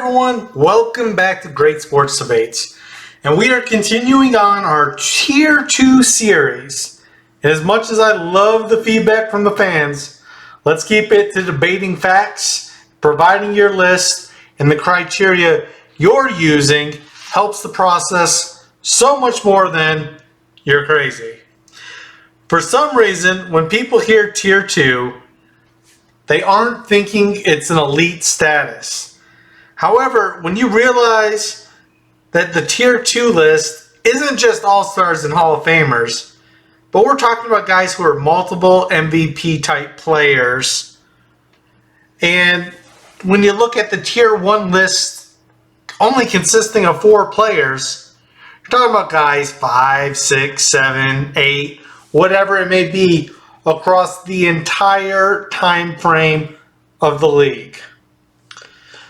everyone, welcome back to Great Sports Debates. And we are continuing on our Tier 2 series. And as much as I love the feedback from the fans, let's keep it to debating facts, providing your list, and the criteria you're using helps the process so much more than you're crazy. For some reason, when people hear Tier 2, they aren't thinking it's an elite status. However, when you realize that the Tier 2 list isn't just All-Stars and Hall of Famers, but we're talking about guys who are multiple MVP type players. And when you look at the Tier 1 list only consisting of 4 players, you're talking about guys 5, 6, 7, 8, whatever it may be across the entire time frame of the league.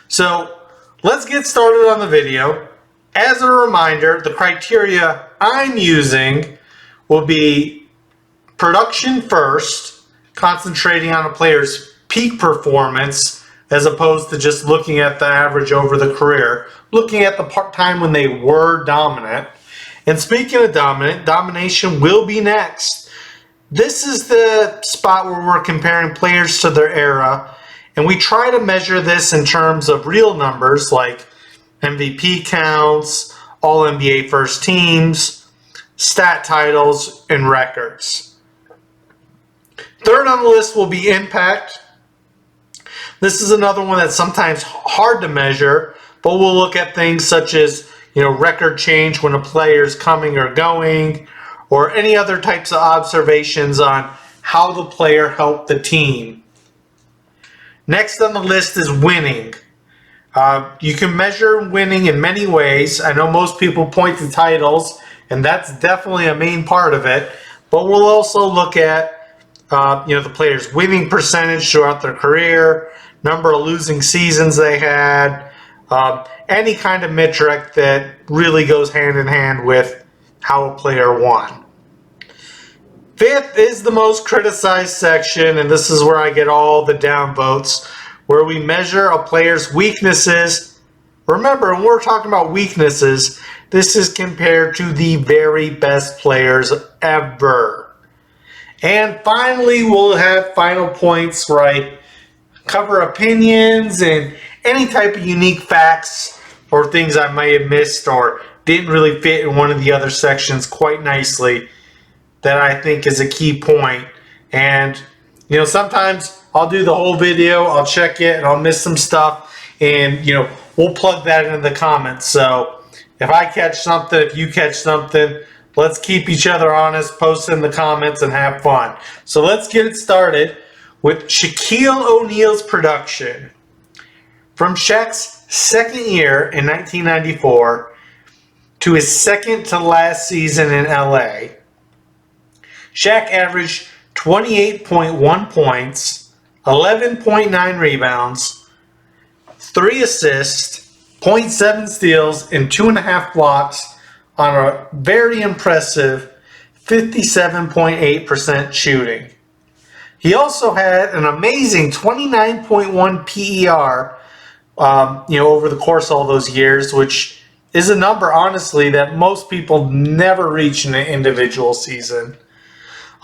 So let's get started on the video. As a reminder, the criteria I'm using will be production first, concentrating on a player's peak performance as opposed to just looking at the average over the career, looking at the time when they were dominant. And speaking of dominant, domination will be next. This is the spot where we're comparing players to their era, and we try to measure this in terms of real numbers like MVP counts, All-NBA first teams, stat titles, and records. Third on the list will be impact. This is another one that's sometimes hard to measure, but we'll look at things such as, record change when a player is coming or going, or any other types of observations on how the player helped the team. Next on the list is winning. You can measure winning in many ways. I know most people point to titles, and that's definitely a main part of it. But we'll also look at the player's winning percentage throughout their career, number of losing seasons they had, any kind of metric that really goes hand in hand with how a player won. Fifth is the most criticized section, and this is where I get all the downvotes, where we measure a player's weaknesses. Remember, when we're talking about weaknesses, this is compared to the very best players ever. And finally, we'll have final points where I cover opinions and any type of unique facts or things I might have missed or didn't really fit in one of the other sections quite nicely that I think is a key point. And sometimes I'll do the whole video, I'll check it, and I'll miss some stuff, and we'll plug that into the comments. So if I catch something, if you catch something, let's keep each other honest, post in the comments, and have fun. So let's get it started with Shaquille O'Neal's production. From Shaq's second year in 1994 to his second to last season in LA, Shaq averaged 28.1 points, 11.9 rebounds, 3 assists, 0.7 steals, and 2.5 blocks on a very impressive 57.8% shooting. He also had an amazing 29.1 PER over the course of all those years, which is a number, honestly, that most people never reach in an individual season.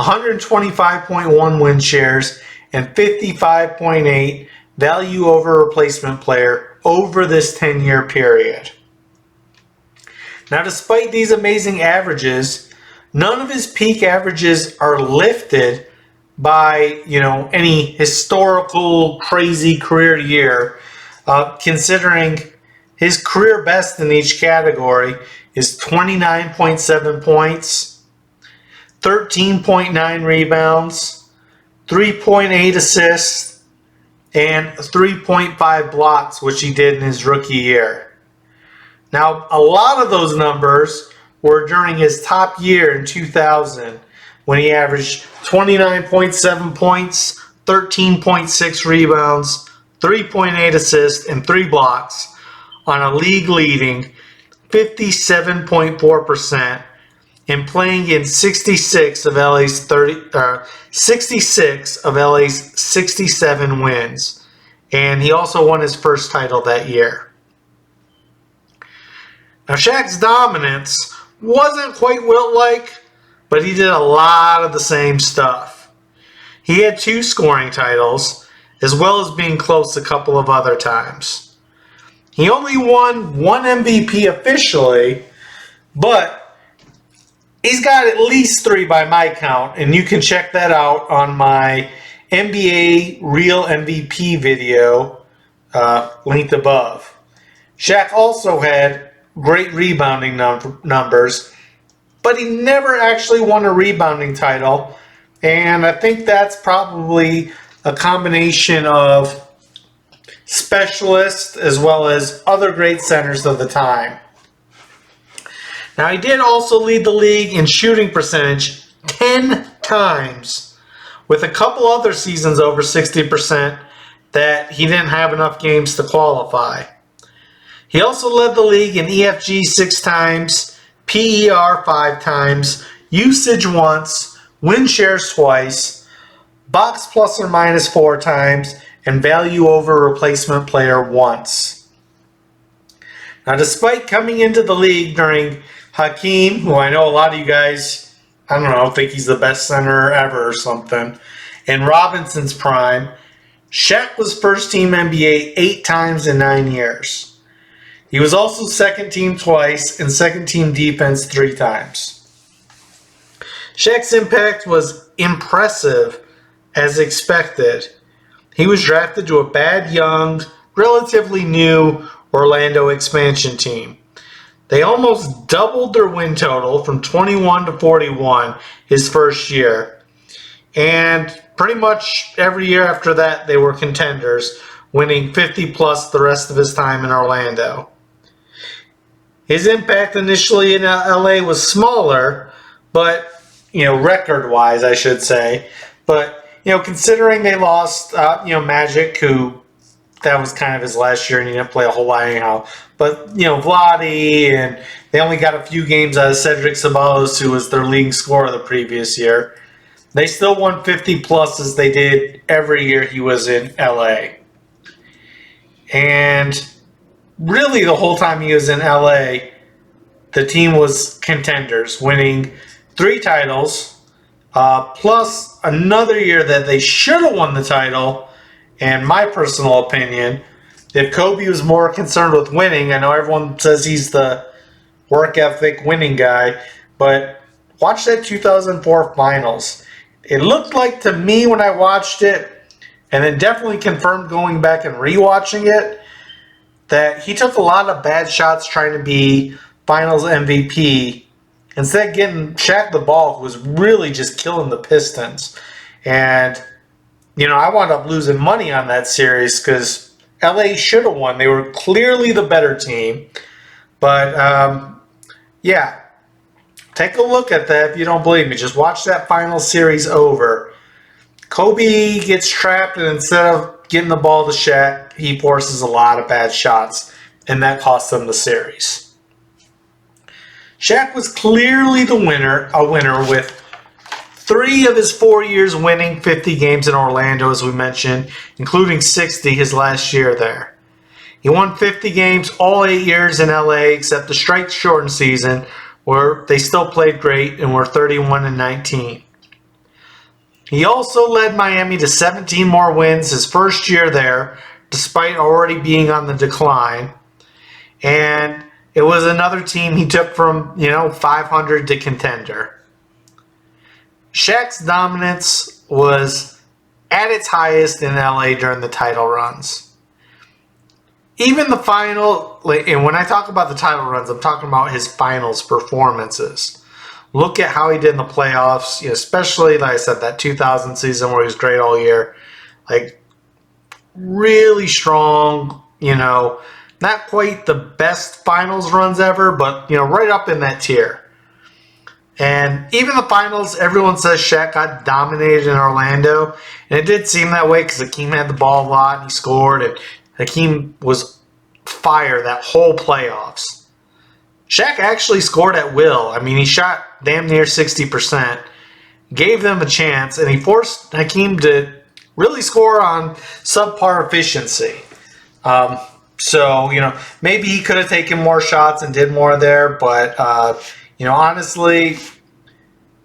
125.1 win shares and 55.8 value over replacement player over this 10-year period. Now, despite these amazing averages, none of his peak averages are lifted by any historical crazy career year, considering his career best in each category is 29.7 points, 13.9 rebounds, 3.8 assists, and 3.5 blocks, which he did in his rookie year. Now, a lot of those numbers were during his top year in 2000, when he averaged 29.7 points, 13.6 rebounds, 3.8 assists, and 3 blocks on a league-leading 57.4%, and playing in 66 of LA's 67 wins. And he also won his first title that year. Now, Shaq's dominance wasn't quite Wilt-like, but he did a lot of the same stuff. He had 2 scoring titles, as well as being close a couple of other times. He only won 1 MVP officially, but he's got at least 3 by my count, and you can check that out on my NBA Real MVP video linked above. Shaq also had great rebounding numbers, but he never actually won a rebounding title, and I think that's probably a combination of specialists as well as other great centers of the time. Now, he did also lead the league in shooting percentage 10 times, with a couple other seasons over 60% that he didn't have enough games to qualify. He also led the league in EFG 6 times, PER 5 times, usage once, win shares twice, box plus or minus 4 times, and value over replacement player once. Now, despite coming into the league during Hakeem, who I know a lot of you guys, I don't know, think he's the best center ever or something, and Robinson's prime, Shaq was first team NBA 8 times in 9 years. He was also second team twice and second team defense 3 times. Shaq's impact was impressive as expected. He was drafted to a bad, young, relatively new Orlando expansion team. They almost doubled their win total from 21 to 41 his first year. And pretty much every year after that, they were contenders, winning 50 plus the rest of his time in Orlando. His impact initially in LA was smaller, but, record-wise, I should say. But, considering they lost, Magic, who that was kind of his last year and he didn't play a whole lot anyhow. But, Vlade, and they only got a few games out of Cedric Ceballos, who was their leading scorer the previous year. They still won 50 plus as they did every year he was in LA. And really the whole time he was in LA, the team was contenders, winning 3 titles, plus another year that they should have won the title. And my personal opinion, if Kobe was more concerned with winning, I know everyone says he's the work ethic winning guy, but watch that 2004 finals. It looked like to me when I watched it, and then definitely confirmed going back and rewatching it, that he took a lot of bad shots trying to be finals MVP. Instead of getting Shaq the ball, who was really just killing the Pistons. And, I wound up losing money on that series because LA should have won. They were clearly the better team. But, take a look at that if you don't believe me. Just watch that final series over. Kobe gets trapped, and instead of getting the ball to Shaq, he forces a lot of bad shots, and that cost them the series. Shaq was clearly a winner with 3 of his 4 years winning 50 games in Orlando, as we mentioned, including 60 his last year there. He won 50 games all 8 years in LA, except the strike-shortened season, where they still played great and were 31-19. He also led Miami to 17 more wins his first year there, despite already being on the decline. And it was another team he took from, 500 to contender. Shaq's dominance was at its highest in LA during the title runs. Even the final, and when I talk about the title runs, I'm talking about his finals performances. Look at how he did in the playoffs, especially, like I said, that 2000 season where he was great all year. Really strong, not quite the best finals runs ever, but, right up in that tier. And even the finals, everyone says Shaq got dominated in Orlando. And it did seem that way because Hakeem had the ball a lot and he scored. And Hakeem was fire that whole playoffs. Shaq actually scored at will. I mean, he shot damn near 60%. Gave them a chance. And he forced Hakeem to really score on subpar efficiency. So So, maybe he could have taken more shots and did more there. But, honestly,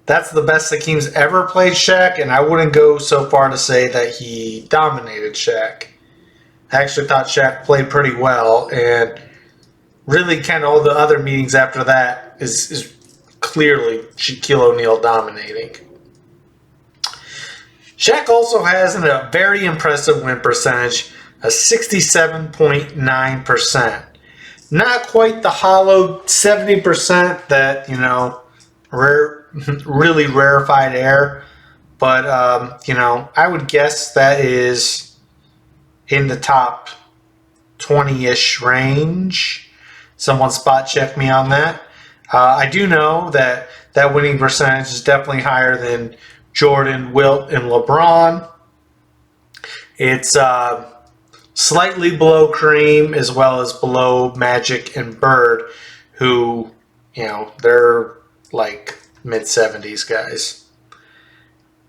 that's the best Hakeem's ever played Shaq. And I wouldn't go so far to say that he dominated Shaq. I actually thought Shaq played pretty well. And really kind of all the other meetings after that is clearly Shaquille O'Neal dominating. Shaq also has a very impressive win percentage, a 67.9%. Not quite the hollow 70% that, really rarefied air. But, I would guess that is in the top 20-ish range. Someone spot check me on that. I do know that winning percentage is definitely higher than Jordan, Wilt, and LeBron. It's slightly below Kareem as well as below Magic and Bird, who, they're like mid-70s guys.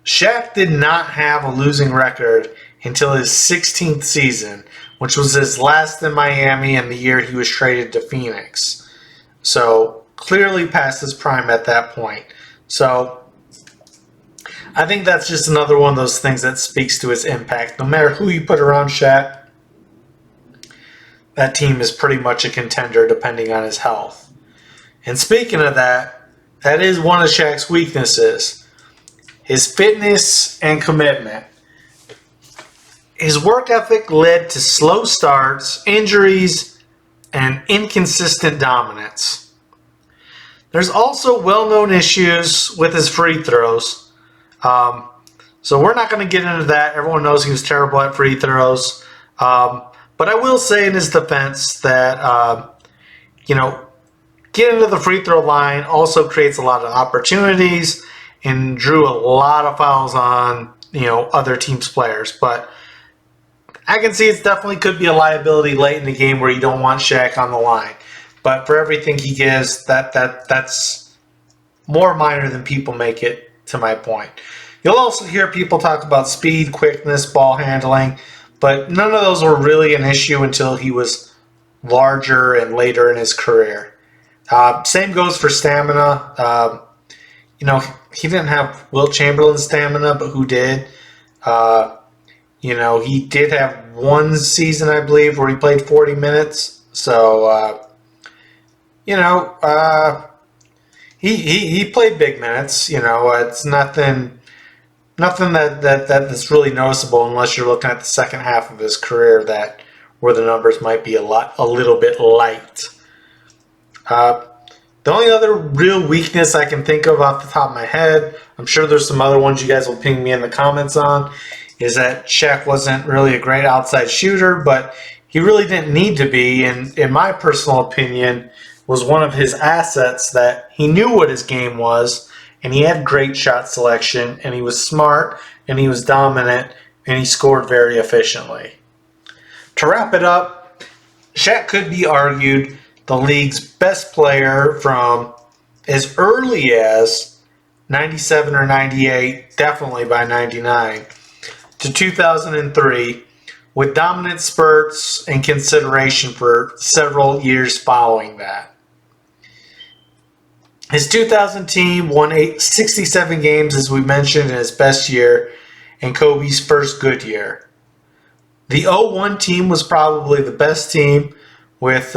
Shaq did not have a losing record until his 16th season, which was his last in Miami and the year he was traded to Phoenix. So, clearly past his prime at that point. So, I think that's just another one of those things that speaks to his impact. No matter who you put around Shaq, that team is pretty much a contender depending on his health. And speaking of that is one of Shaq's weaknesses. His fitness and commitment. His work ethic led to slow starts, injuries, and inconsistent dominance. There's also well-known issues with his free throws. So we're not going to get into that. Everyone knows he was terrible at free throws. But I will say in his defense that, getting to the free throw line also creates a lot of opportunities and drew a lot of fouls on, other teams' players. But I can see it definitely could be a liability late in the game where you don't want Shaq on the line. But for everything he gives, that's more minor than people make it, to my point. You'll also hear people talk about speed, quickness, ball handling, but none of those were really an issue until he was larger and later in his career. Same goes for stamina. He didn't have Wilt Chamberlain's stamina, but who did? He did have one season, I believe, where he played 40 minutes. So, he played big minutes. It's nothing that's really noticeable unless you're looking at the second half of his career where the numbers might be a little bit light. The only other real weakness I can think of off the top of my head, I'm sure there's some other ones you guys will ping me in the comments on, is that Shaq wasn't really a great outside shooter, but he really didn't need to be, and in my personal opinion, was one of his assets that he knew what his game was, and he had great shot selection, and he was smart, and he was dominant, and he scored very efficiently. To wrap it up, Shaq could be argued the league's best player from as early as 97 or 98, definitely by 99, to 2003, with dominant spurts and consideration for several years following that. His 2000 team won 67 games, as we mentioned, in his best year, and Kobe's first good year. The 01 team was probably the best team, with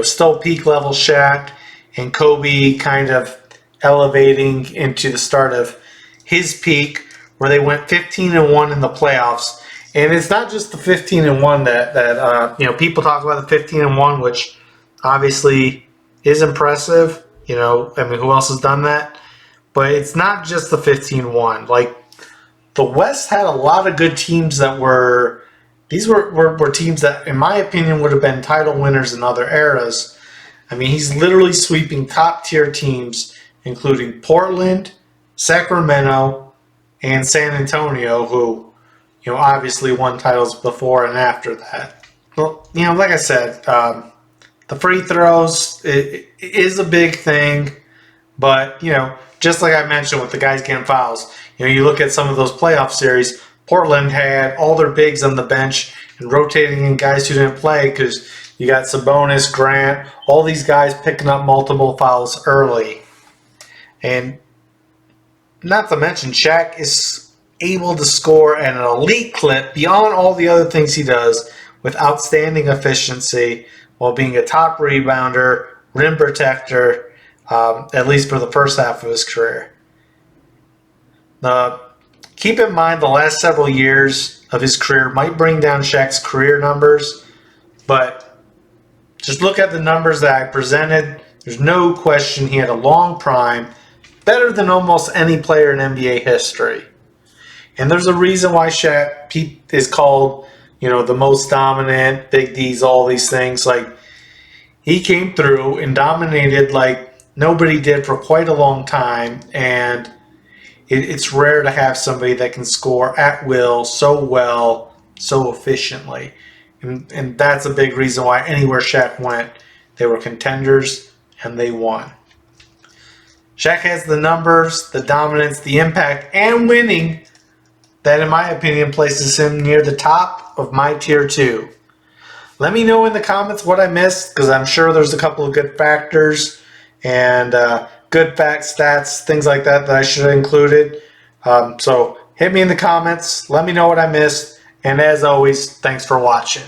still peak level Shaq and Kobe kind of elevating into the start of his peak, where they went 15-1 in the playoffs. And it's not just the 15-1 that people talk about the 15-1, which obviously is impressive. Who else has done that? But it's not just the 15-1. Like, the West had a lot of good teams that were teams that, in my opinion, would have been title winners in other eras. I mean, he's literally sweeping top-tier teams, including Portland, Sacramento, and San Antonio, who, obviously won titles before and after that. Well, like I said, the free throws is a big thing, but, just like I mentioned with the guys getting fouls, you look at some of those playoff series, Portland had all their bigs on the bench and rotating in guys who didn't play because, You got Sabonis, Grant, all these guys picking up multiple fouls early. And not to mention, Shaq is able to score at an elite clip beyond all the other things he does with outstanding efficiency while being a top rebounder, rim protector, at least for the first half of his career. Keep in mind the last several years of his career might bring down Shaq's career numbers, but just look at the numbers that I presented. There's no question he had a long prime, better than almost any player in NBA history. And there's a reason why Shaq is called, the most dominant, Big D's, all these things. Like, he came through and dominated like nobody did for quite a long time, and it's rare to have somebody that can score at will so well, so efficiently. And that's a big reason why anywhere Shaq went, they were contenders and they won. Shaq has the numbers, the dominance, the impact, and winning that, in my opinion, places him near the top of my tier 2. Let me know in the comments what I missed, because I'm sure there's a couple of good factors and good facts, stats, things like that I should have included. So hit me in the comments. Let me know what I missed. And as always, thanks for watching.